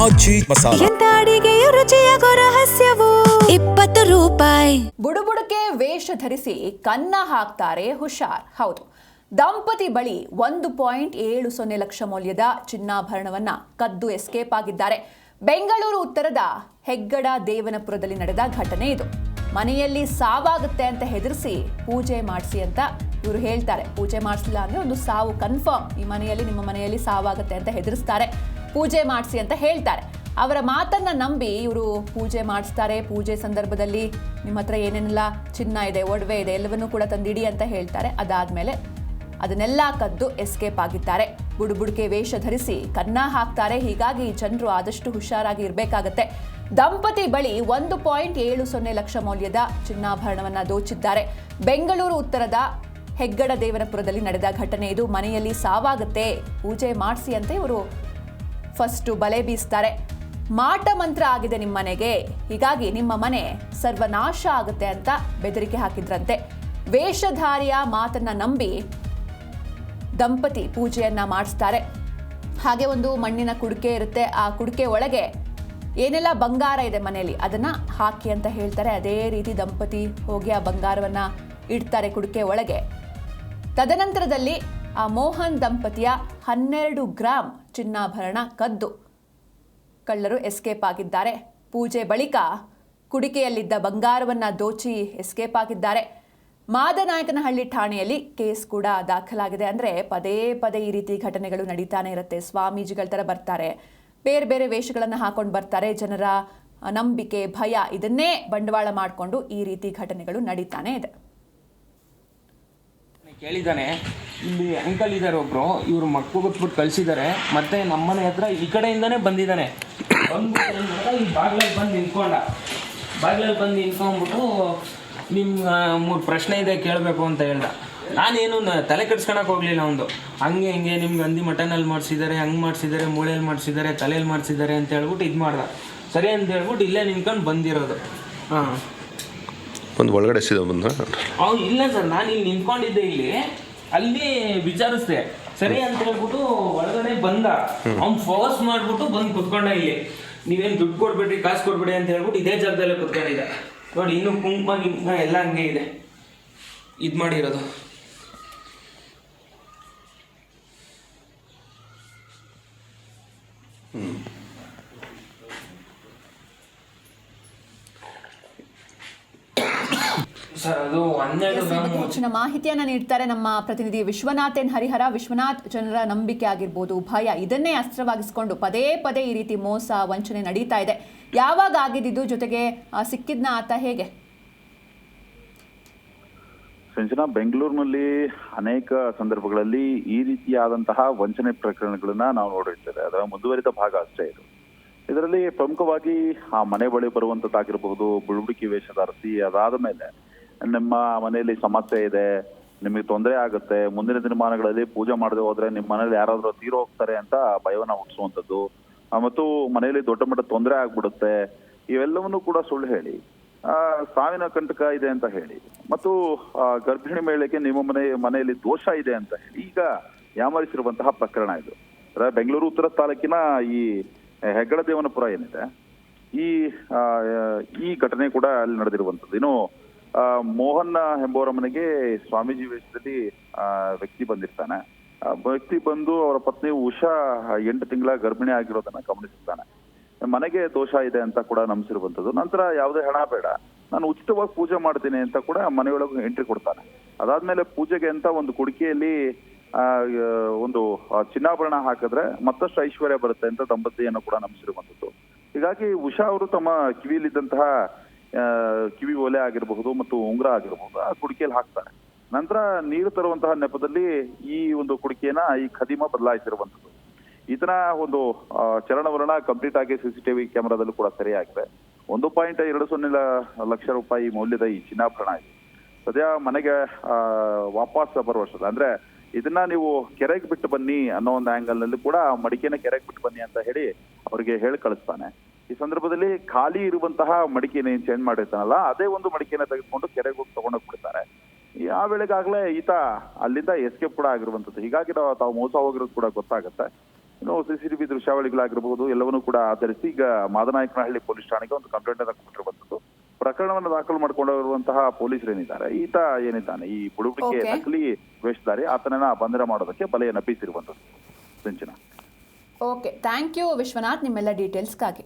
ಆಚಿ ಮಸಾಲ. ಎಂತ ಅಡಿಗೆಯ ರುಚಿಯಾಗೋ ರಹಸ್ಯವು 20 ರೂಪಾಯಿ. ಬುಡುಬುಡುಕೆ ವೇಷ ಧರಿಸಿ ಕನ್ನ ಹಾಕ್ತಾರೆ ಹುಷಾರ್. ಹೌದು, ದಂಪತಿ ಬಳಿ 1.70 ಲಕ್ಷ ಮೌಲ್ಯದ ಚಿನ್ನಾಭರಣವನ್ನ ಕದ್ದು ಎಸ್ಕೇಪ್ ಆಗಿದ್ದಾರೆ. ಬೆಂಗಳೂರು ಉತ್ತರದ ಹೆಗ್ಗಡ ದೇವನಪುರದಲ್ಲಿ ನಡೆದ ಘಟನೆ ಇದು. ಮನೆಯಲ್ಲಿ ಸಾವಾಗುತ್ತೆ ಅಂತ ಹೆದರಿಸಿ ಪೂಜೆ ಮಾಡಿಸಿ ಅಂತ ಇವರು ಹೇಳ್ತಾರೆ. ಪೂಜೆ ಮಾಡಿಸಿಲ್ಲ ಅಂದ್ರೆ ಒಂದು ಸಾವು ಕನ್ಫರ್ಮ್. ಈ ಮನೆಯಲ್ಲಿ, ನಿಮ್ಮ ಮನೆಯಲ್ಲಿ ಸಾವಾಗುತ್ತೆ ಅಂತ ಹೆದರಿಸ್ತಾರೆ, ಪೂಜೆ ಮಾಡಿಸಿ ಅಂತ ಹೇಳ್ತಾರೆ. ಅವರ ಮಾತನ್ನ ನಂಬಿ ಇವರು ಪೂಜೆ ಮಾಡಿಸ್ತಾರೆ. ಪೂಜೆ ಸಂದರ್ಭದಲ್ಲಿ ನಿಮ್ಮ ಹತ್ರ ಏನೇನೆಲ್ಲ ಚಿನ್ನ ಇದೆ, ಒಡವೆ ಇದೆ, ಎಲ್ಲವನ್ನೂ ಕೂಡ ತಂದಿಡಿ ಅಂತ ಹೇಳ್ತಾರೆ. ಅದಾದ್ಮೇಲೆ ಅದನ್ನೆಲ್ಲ ಕದ್ದು ಎಸ್ಕೇಪ್ ಆಗಿದ್ದಾರೆ. ಬುಡುಬುಡುಕೆ ವೇಷ ಧರಿಸಿ ಕನ್ನ ಹಾಕ್ತಾರೆ. ಹೀಗಾಗಿ ಜನರು ಆದಷ್ಟು ಹುಷಾರಾಗಿ ಇರಬೇಕಾಗತ್ತೆ. ದಂಪತಿ ಬಳಿ 1.70 ಲಕ್ಷ ಮೌಲ್ಯದ ಚಿನ್ನಾಭರಣವನ್ನ ದೋಚಿದ್ದಾರೆ. ಬೆಂಗಳೂರು ಉತ್ತರದ ಹೆಗ್ಗಡ ದೇವನಪುರದಲ್ಲಿ ನಡೆದ ಘಟನೆ ಇದು. ಮನೆಯಲ್ಲಿ ಸಾವಾಗುತ್ತೆ, ಪೂಜೆ ಮಾಡಿಸಿ ಅಂತ ಇವರು ಫಸ್ಟ್ ಬಲೆ ಬೀಸ್ತಾರೆ. ಮಾಟ ಮಂತ್ರ ಆಗಿದೆ ನಿಮ್ಮ ಮನೆಗೆ, ಹೀಗಾಗಿ ನಿಮ್ಮ ಮನೆ ಸರ್ವನಾಶ ಆಗುತ್ತೆ ಅಂತ ಬೆದರಿಕೆ ಹಾಕಿದ್ರಂತೆ. ವೇಷಧಾರಿಯ ಮಾತನ್ನ ನಂಬಿ ದಂಪತಿ ಪೂಜೆಯನ್ನ ಮಾಡಿಸ್ತಾರೆ. ಹಾಗೆ ಒಂದು ಮಣ್ಣಿನ ಕುಡಿಕೆ ಇರುತ್ತೆ. ಆ ಕುಡಿಕೆ ಒಳಗೆ ಏನೆಲ್ಲ ಬಂಗಾರ ಇದೆ ಮನೆಯಲ್ಲಿ ಅದನ್ನ ಹಾಕಿ ಅಂತ ಹೇಳ್ತಾರೆ. ಅದೇ ರೀತಿ ದಂಪತಿ ಹೋಗಿ ಆ ಬಂಗಾರವನ್ನ ಇಡ್ತಾರೆ ಕುಡಿಕೆ ಒಳಗೆ. ತದನಂತರದಲ್ಲಿ ಆ ಮೋಹನ್ ದಂಪತಿಯ 12 ಗ್ರಾಂ ಚಿನ್ನಾಭರಣ ಕದ್ದು ಕಳ್ಳರು ಎಸ್ಕೇಪ್ ಆಗಿದ್ದಾರೆ. ಪೂಜೆ ಬಳಿಕ ಕುಡಿಕೆಯಲ್ಲಿದ್ದ ಬಂಗಾರವನ್ನ ದೋಚಿ ಎಸ್ಕೇಪ್ ಆಗಿದ್ದಾರೆ. ಮಾದನಾಯಕನಹಳ್ಳಿ ಠಾಣೆಯಲ್ಲಿ ಕೇಸ್ ಕೂಡ ದಾಖಲಾಗಿದೆ. ಅಂದರೆ ಪದೇ ಪದೇ ಈ ರೀತಿ ಘಟನೆಗಳು ನಡೀತಾನೆ ಇರುತ್ತೆ. ಸ್ವಾಮೀಜಿಗಳ ಥರ ಬರ್ತಾರೆ, ಬೇರೆ ಬೇರೆ ವೇಷಗಳನ್ನು ಹಾಕೊಂಡು ಬರ್ತಾರೆ. ಜನರ ನಂಬಿಕೆ, ಭಯ ಇದನ್ನೇ ಬಂಡವಾಳ ಮಾಡಿಕೊಂಡು ಈ ರೀತಿ ಘಟನೆಗಳು ನಡೀತಾನೆ ಇದೆ. ಕೇಳಿದ್ದಾನೆ, ಇಲ್ಲಿ ಅಂಕಲ್ ಇದ್ದಾರೆ ಒಬ್ರು, ಇವರು ಮಕ್ಕಳು ಗೊತ್ಬಿಟ್ಟು ಕಳಿಸಿದ್ದಾರೆ. ಮತ್ತೆ ನಮ್ಮನೆ ಹತ್ರ ಈ ಕಡೆಯಿಂದಾನೇ ಬಂದಿದ್ದಾನೆ. ಬಂದ್ಬಿಟ್ಟು ಈ ಬಾಗಿಲಲ್ಲಿ ಬಂದು ನಿಂತ್ಕೊಂಡ್ಬಿಟ್ಟು ನಿಮ್ಮ 3 ಪ್ರಶ್ನೆ ಇದೆ ಕೇಳಬೇಕು ಅಂತ ಹೇಳ್ದ. ನಾನೇನು ತಲೆ ಕೆಡ್ಸ್ಕೊಳಕ್ಕೆ ಹೋಗಲಿಲ್ಲ. ಒಂದು ಹಂಗೆ ಹಿಂಗೆ ನಿಮ್ಗೆ ಹಂದಿ ಮಟನಲ್ಲಿ ಮಾಡಿಸಿದ್ದಾರೆ, ಹಂಗೆ ಮಾಡಿಸಿದ್ದಾರೆ, ಮೂಳೆಯಲ್ಲಿ ಮಾಡಿಸಿದ್ದಾರೆ, ತಲೆಯಲ್ಲಿ ಮಾಡಿಸಿದ್ದಾರೆ ಅಂತ ಹೇಳ್ಬಿಟ್ಟು ಇದು ಮಾಡ್ದ. ಸರಿ ಅಂತ ಹೇಳ್ಬಿಟ್ಟು ಇಲ್ಲೇ ನಿಂತ್ಕೊಂಡು ಬಂದಿರೋದು. ಹಾಂ, ಒಂದು ಒಳಗಡೆ ಅವ್ನು ಇಲ್ಲ ಸರ್, ನಾನು ಇಲ್ಲಿ ನಿಂತ್ಕೊಂಡಿದ್ದೆ, ಇಲ್ಲಿ ಅಲ್ಲಿ ವಿಚಾರಿಸ್ದೆ. ಸರಿ ಅಂತ ಹೇಳ್ಬಿಟ್ಟು ಒಳಗಡೆ ಬಂದ. ಅವ್ನು ಫೋರ್ಸ್ ಮಾಡಿಬಿಟ್ಟು ಬಂದು ಕುತ್ಕೊಂಡ. ಇಲ್ಲಿ ನೀವೇನು ದುಡ್ಡು ಕೊಡ್ಬೇಡ್ರಿ, ಕಾಸು ಕೊಡ್ಬೇಡಿ ಅಂತ ಹೇಳ್ಬಿಟ್ಟು ಇದೇ ಜಾಗದಲ್ಲೇ ಕುತ್ಕೊಂಡಿದ್ದ. ನೋಡಿ, ಇನ್ನೂ ಕುಂಕುಮ ಎಲ್ಲ ಹಂಗೆ ಇದೆ, ಇದು ಮಾಡಿರೋದು. ಸರ್, ಅದು 12 ಹೆಚ್ಚಿನ ಮಾಹಿತಿಯನ್ನ ನೀಡ್ತಾರೆ ನಮ್ಮ ಪ್ರತಿನಿಧಿ ವಿಶ್ವನಾಥ್ ಎನ್ ಹರಿಹರ. ವಿಶ್ವನಾಥ್, ಜನರ ನಂಬಿಕೆ ಆಗಿರ್ಬೋದು, ಭಯ, ಇದನ್ನೇ ಅಸ್ತ್ರವಾಗಿಸ್ಕೊಂಡು ಪದೇ ಪದೇ ಈ ರೀತಿ ಮೋಸ, ವಂಚನೆ ನಡೀತಾ ಇದೆ. ಯಾವಾಗ ಆಗಿದ್ದು, ಜೊತೆಗೆ ಸಿಕ್ಕಿದ್ನ ಆತ ಹೇಗೆ? ಸಂಜನಾ, ಬೆಂಗಳೂರಿನಲ್ಲಿ ಅನೇಕ ಸಂದರ್ಭಗಳಲ್ಲಿ ಈ ರೀತಿಯಾದಂತಹ ವಂಚನೆ ಪ್ರಕರಣಗಳನ್ನ ನಾವು ನೋಡಿರ್ತೇವೆ. ಅದರ ಮುಂದುವರಿದ ಭಾಗ ಅಷ್ಟೇ ಇದು. ಇದರಲ್ಲಿ ಪ್ರಮುಖವಾಗಿ ಆ ಮನೆ ಬಳಿ ಬರುವಂತದ್ದಾಗಿರಬಹುದು, ಬುಡುಬುಡುಕಿ ವೇಷ ಧರಿಸಿ, ಅದಾದ ಮೇಲೆ ನಿಮ್ಮ ಮನೆಯಲ್ಲಿ ಸಮಸ್ಯೆ ಇದೆ, ನಿಮಗೆ ತೊಂದರೆ ಆಗುತ್ತೆ, ಮುಂದಿನ ದಿನಮಾನಗಳಲ್ಲಿ ಪೂಜೆ ಮಾಡದೆ ಹೋದ್ರೆ ನಿಮ್ಮ ಮನೇಲಿ ಯಾರಾದ್ರೂ ತೀರೋ ಹೋಗ್ತಾರೆ ಅಂತ ಭಯವನ್ನ ಹುಟ್ಟಿಸುವಂಥದ್ದು, ಮತ್ತು ಮನೆಯಲ್ಲಿ ದೊಡ್ಡ ಮಟ್ಟ ತೊಂದರೆ ಆಗ್ಬಿಡುತ್ತೆ, ಇವೆಲ್ಲವನ್ನೂ ಕೂಡ ಸುಳ್ಳು ಹೇಳಿ ಸಾವಿನ ಕಂಟಕ ಇದೆ ಅಂತ ಹೇಳಿ, ಮತ್ತು ಗರ್ಭಿಣಿ ಮಹಿಳೆಗೆ ನಿಮ್ಮ ಮನೆಯಲ್ಲಿ ದೋಷ ಇದೆ ಅಂತ ಹೇಳಿ ಈಗ ಯಾಮರಿಸಿರುವಂತಹ ಪ್ರಕರಣ ಇದು. ಬೆಂಗಳೂರು ಉತ್ತರ ತಾಲೂಕಿನ ಈ ಹೆಗ್ಗಡ ದೇವನಪುರ ಏನಿದೆ, ಈ ಘಟನೆ ಕೂಡ ಅಲ್ಲಿ ನಡೆದಿರುವಂಥದ್ದು. ಇನ್ನು ಮೋಹನ್ ಎಂಬುವರ ಮನೆಗೆ ಸ್ವಾಮೀಜಿ ವೇಷದಲ್ಲಿ ವ್ಯಕ್ತಿ ಬಂದಿರ್ತಾನೆ. ವ್ಯಕ್ತಿ ಬಂದು ಅವರ ಪತ್ನಿ ಉಷಾ 8 ತಿಂಗಳ ಗರ್ಭಿಣಿ ಆಗಿರೋದನ್ನ ಗಮನಿಸಿರ್ತಾನೆ. ಮನೆಗೆ ದೋಷ ಇದೆ ಅಂತ ಕೂಡ ನಂಬಿಸಿರುವಂಥದ್ದು. ನಂತರ ಯಾವುದೇ ಹಣ ಬೇಡ, ನಾನು ಉಚಿತವಾಗಿ ಪೂಜೆ ಮಾಡ್ತೀನಿ ಅಂತ ಕೂಡ ಮನೆಯೊಳಗೆ ಎಂಟ್ರಿ ಕೊಡ್ತಾನೆ. ಅದಾದ್ಮೇಲೆ ಪೂಜೆಗೆ ಅಂತ ಒಂದು ಕುಡಿಕೆಯಲ್ಲಿ ಒಂದು ಚಿನ್ನಾಭರಣ ಹಾಕಿದ್ರೆ ಮತ್ತಷ್ಟು ಐಶ್ವರ್ಯ ಬರುತ್ತೆ ಅಂತ ದಂಪತಿಯನ್ನು ಕೂಡ ನಂಬಿಸಿರುವಂಥದ್ದು. ಹೀಗಾಗಿ ಉಷಾ ಅವರು ತಮ್ಮ ಕಿವಿಯಲ್ಲಿದ್ದಂತಹ ಕಿವಿ ಓಲೆ ಆಗಿರಬಹುದು ಮತ್ತು ಉಂಗುರ ಆಗಿರಬಹುದು ಆ ಕುಡಿಕೆಯಲ್ಲಿ ಹಾಕ್ತಾರೆ. ನಂತರ ನೀರು ತರುವಂತಹ ನೆಪದಲ್ಲಿ ಈ ಒಂದು ಕುಡಿಕೆಯನ್ನ ಈ ಖದೀಮ ಬದಲಾಯಿಸಿರುವಂಥದ್ದು. ಈತನ ಒಂದು ಚಲನವಲನ ಕಂಪ್ಲೀಟ್ ಆಗಿ CCTV ಕ್ಯಾಮೆರಾದಲ್ಲೂ ಕೂಡ ಸರಿಯಾಗಿದೆ. 1.20 ಲಕ್ಷ ರೂಪಾಯಿ ಮೌಲ್ಯದ ಈ ಚಿನ್ನಾಭರಣ ಇದೆ. ಸದ್ಯ ಮನೆಗೆ ವಾಪಸ್ ಬರುವಷ್ಟಲ್ಲ, ಅಂದ್ರೆ ಇದನ್ನ ನೀವು ಕೆರೆಗೆ ಬಿಟ್ಟು ಬನ್ನಿ ಅನ್ನೋ ಒಂದು ಆಂಗಲ್ ನಲ್ಲಿ ಕೂಡ ಮಡಿಕೆನ ಕೆರೆಗೆ ಬಿಟ್ಟು ಬನ್ನಿ ಅಂತ ಹೇಳಿ ಅವರಿಗೆ ಹೇಳಿ ಕಳಿಸ್ತಾನೆ. ಈ ಸಂದರ್ಭದಲ್ಲಿ ಖಾಲಿ ಇರುವಂತಹ ಮಡಿಕೆನ ಏನ್ ಚೇಂಜ್ ಮಾಡಿರ್ತಾನಲ್ಲ, ಅದೇ ಒಂದು ಮಡಿಕೆನ ತೆಗೆದುಕೊಂಡು ಕೆರೆಗೆ ಹೋಗಿ ತಗೊಂಡೋಗ್ಬಿಡ್ತಾರೆ. ಆ ವೇಳೆಗಾಗ್ಲೇ ಈತ ಅಲ್ಲಿಂದ ಎಸ್ಕೇಪ್ ಕೂಡ ಆಗಿರುವಂತದ್ದು. ಹೀಗಾಗಿ ತಾವು ಮೋಸ ಹೋಗಿರೋದು ಕೂಡ ಗೊತ್ತಾಗುತ್ತೆ. ಇನ್ನು CCTV ದೃಶ್ಯಾವಳಿಗಳಾಗಿರಬಹುದು ಎಲ್ಲವನ್ನೂ ಕೂಡ ಆಧರಿಸಿ ಈಗ ಮಾದನಾಯಕನಹಳ್ಳಿ ಪೊಲೀಸ್ ಠಾಣೆಗೆ ಒಂದು ಕಂಪ್ಲೇಂಟ್ ಅನ್ನು ಕೊಟ್ಟಿರುವಂತದ್ದು. ಪ್ರಕರಣವನ್ನು ದಾಖಲು ಮಾಡಿಕೊಂಡಿರುವಂತಹ ಪೊಲೀಸರು ಏನಿದ್ದಾರೆ, ಈತ ಏನಿದ್ದಾನೆ ಈ ಬುಡುಬುಡಿಕೆ Okay. ನಕಲಿ ವೇಷಧಾರಿ, ಆತನನ್ನ ಬಂಧನ ಮಾಡೋದಕ್ಕೆ ಬಲೆಯನ್ನು ಬೀಸಿರುವಂತದ್ದು. ಸಿಂಚನ. ಓಕೆ, ಥ್ಯಾಂಕ್ ಯು ವಿಶ್ವನಾಥ್ ನಿಮ್ಮೆಲ್ಲ ಡೀಟೇಲ್ಸ್ಗಾಗಿ.